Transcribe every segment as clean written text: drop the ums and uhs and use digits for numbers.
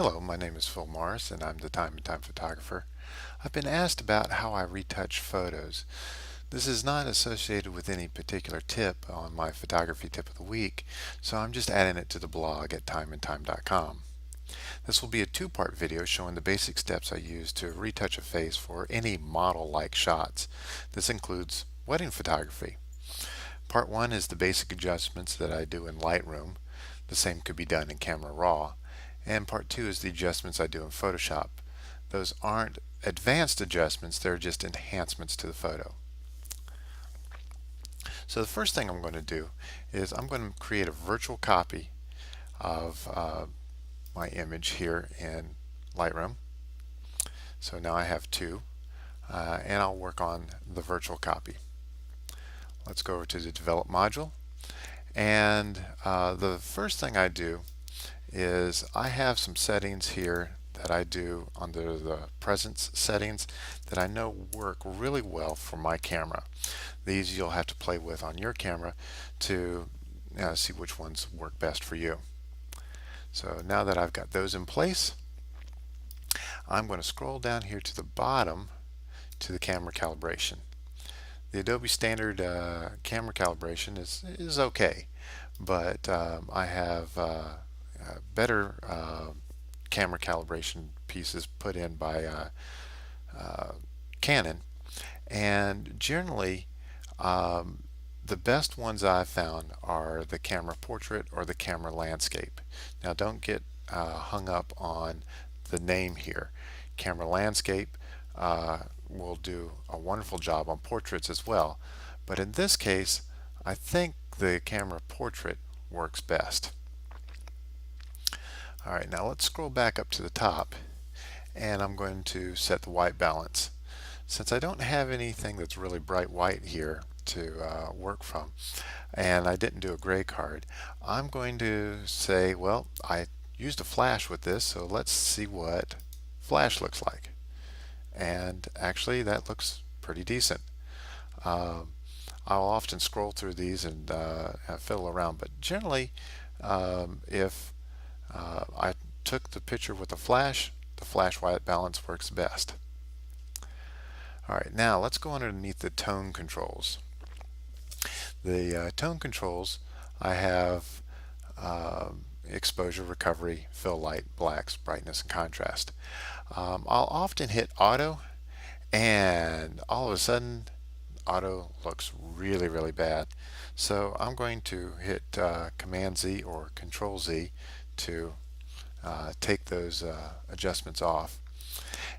Hello, my name is Phil Morris and I'm the Time and Time photographer. I've been asked about how I retouch photos. This is not associated with any particular tip on my photography tip of the week, so I'm just adding it to the blog at timeandtime.com. This will be a two-part video showing the basic steps I use to retouch a face for any model-like shots. This includes wedding photography. Part 1 is the basic adjustments that I do in Lightroom. The same could be done in Camera Raw. And part 2 is the adjustments I do in Photoshop. Those aren't advanced adjustments, they're just enhancements to the photo. So the first thing I'm going to do is I'm going to create a virtual copy of my image here in Lightroom. So now I have two, and I'll work on the virtual copy. Let's go over to the Develop module, and the first thing I do is I have some settings here that I do under the presence settings that I know work really well for my camera. These you'll have to play with on your camera to see which ones work best for you. So now that I've got those in place, I'm going to scroll down here to the bottom to the camera calibration. The Adobe standard camera calibration is okay, but I have better camera calibration pieces put in by Canon, and generally the best ones I've found are the camera portrait or the camera landscape. Now don't get hung up on the name here. Camera landscape will do a wonderful job on portraits as well, but in this case I think the camera portrait works best. Alright, now let's scroll back up to the top, and I'm going to set the white balance. Since I don't have anything that's really bright white here to work from, and I didn't do a gray card, I'm going to say, well, I used a flash with this, so let's see what flash looks like. And actually that looks pretty decent. I'll often scroll through these and fiddle around, but generally if I took the picture with the flash white balance works best. Alright, now let's go underneath the tone controls. The tone controls, I have exposure, recovery, fill light, blacks, brightness, and contrast. I'll often hit auto, and all of a sudden auto looks really bad. So I'm going to hit Command Z or Control Z to take those adjustments off.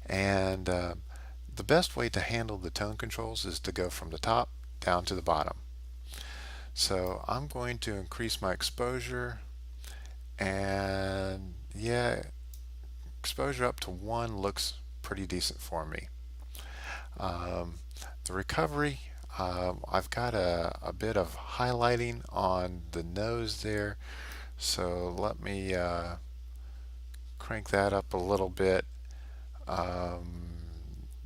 And the best way to handle the tone controls is to go from the top down to the bottom. So I'm going to increase my exposure, and yeah, exposure up to 1 looks pretty decent for me. The recovery, I've got a bit of highlighting on the nose there, so let me crank that up a little bit.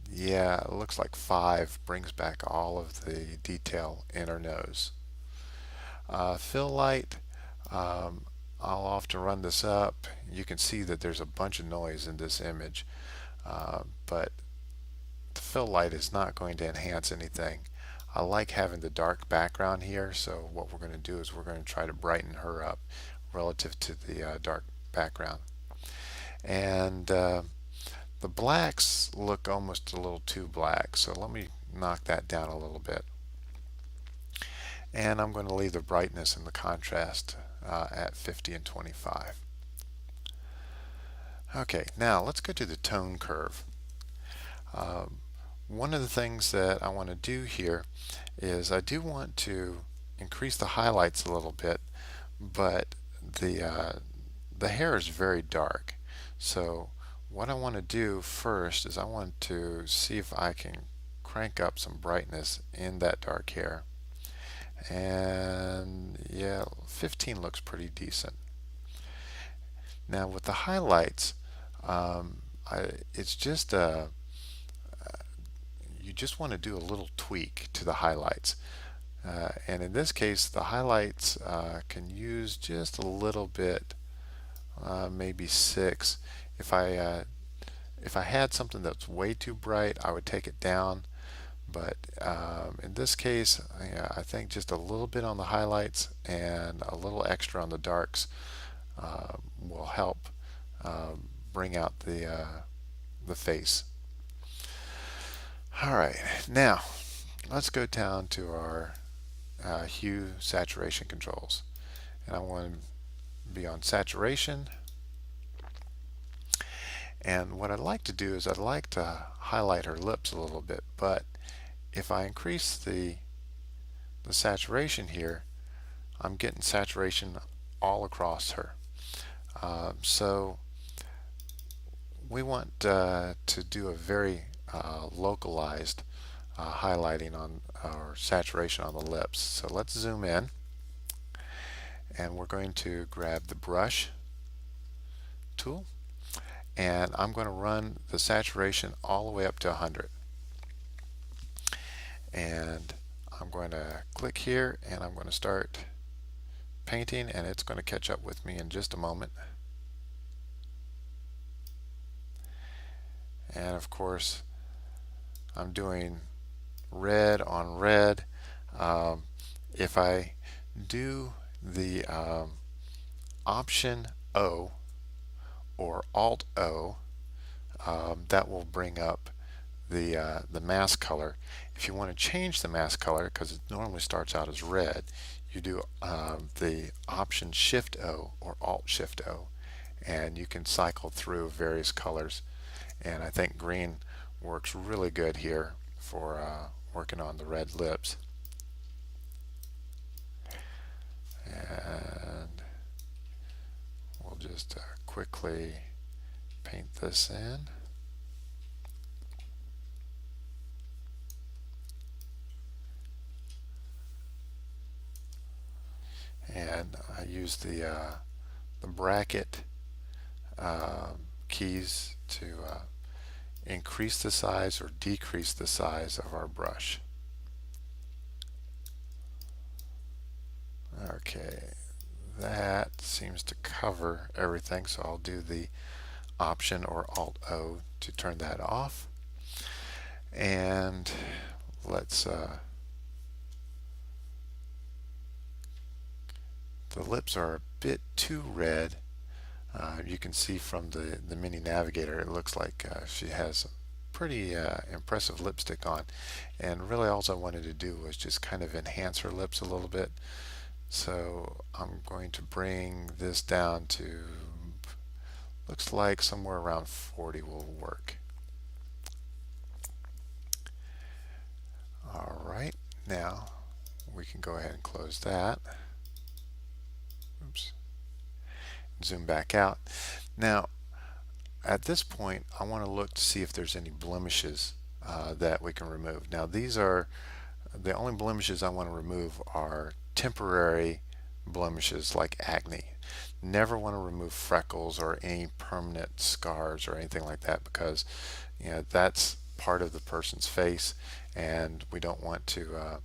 Yeah, it looks like 5 brings back all of the detail in her nose. Fill light, I'll often run this up. You can see that there's a bunch of noise in this image, but the fill light is not going to enhance anything. I like having the dark background here, so what we're going to do is we're going to try to brighten her up relative to the dark background. And the blacks look almost a little too black, so let me knock that down a little bit. And I'm going to leave the brightness and the contrast at 50 and 25. Okay, now let's go to the tone curve. One of the things that I want to do here is I do want to increase the highlights a little bit, but the hair is very dark. So what I want to do first is I want to see if I can crank up some brightness in that dark hair. And yeah, 15 looks pretty decent. Now with the highlights, it's just you just want to do a little tweak to the highlights. And in this case, the highlights can use just a little bit, maybe 6, If I had something that's way too bright, I would take it down. But in this case, I think just a little bit on the highlights and a little extra on the darks will help bring out the face. All right, now let's go down to our hue saturation controls. And I want to be on saturation. And what I'd like to do is I'd like to highlight her lips a little bit, but if I increase the saturation here, I'm getting saturation all across her. So we want to do a very localized highlighting on or saturation on the lips. So let's zoom in, and we're going to grab the brush tool, and I'm going to run the saturation all the way up to 100. And I'm going to click here, and I'm going to start painting, and it's going to catch up with me in just a moment. And of course, I'm doing red on red. If I do the Option O or Alt O, that will bring up the mask color. If you want to change the mask color, because it normally starts out as red, you do the Option Shift O or Alt Shift O, and you can cycle through various colors. And I think green works really good here for working on the red lips. And we'll just quickly paint this in. And I use the bracket keys to increase the size or decrease the size of our brush. Okay, that seems to cover everything, so I'll do the Option or Alt O to turn that off. And let's the lips are a bit too red. You can see from the mini navigator, it looks like she has a pretty impressive lipstick on, and really all I wanted to do was just kind of enhance her lips a little bit. So I'm going to bring this down to, looks like somewhere around 40 will work. Alright, now we can go ahead and close that. Oops. Zoom back out. Now at this point I want to look to see if there's any blemishes that we can remove. Now these are the only blemishes I want to remove are temporary blemishes like acne. Never want to remove freckles or any permanent scars or anything like that, because that's part of the person's face, and we don't want to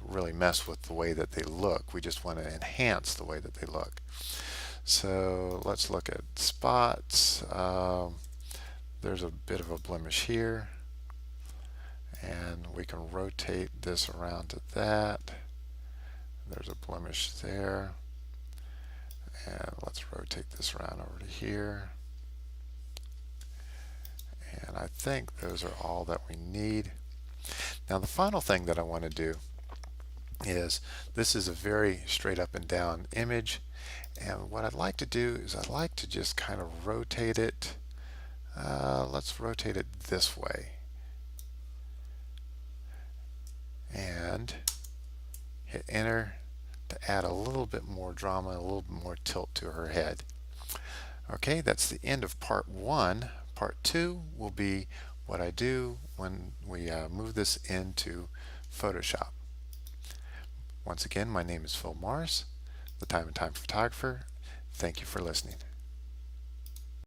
really mess with the way that they look. We just want to enhance the way that they look. So let's look at spots. There's a bit of a blemish here, and we can rotate this around to that. There's a blemish there, and let's rotate this around over to here. And I think those are all that we need. Now the final thing that I want to do is, this is a very straight up and down image, and what I'd like to do is I'd like to just kind of rotate it. Let's rotate it this way and hit enter to add a little bit more drama, a little bit more tilt to her head. Okay, that's the end of part 1. Part 2 will be what I do when we move this into Photoshop. Once again, my name is Phil Morris, the Time and Time Photographer. Thank you for listening.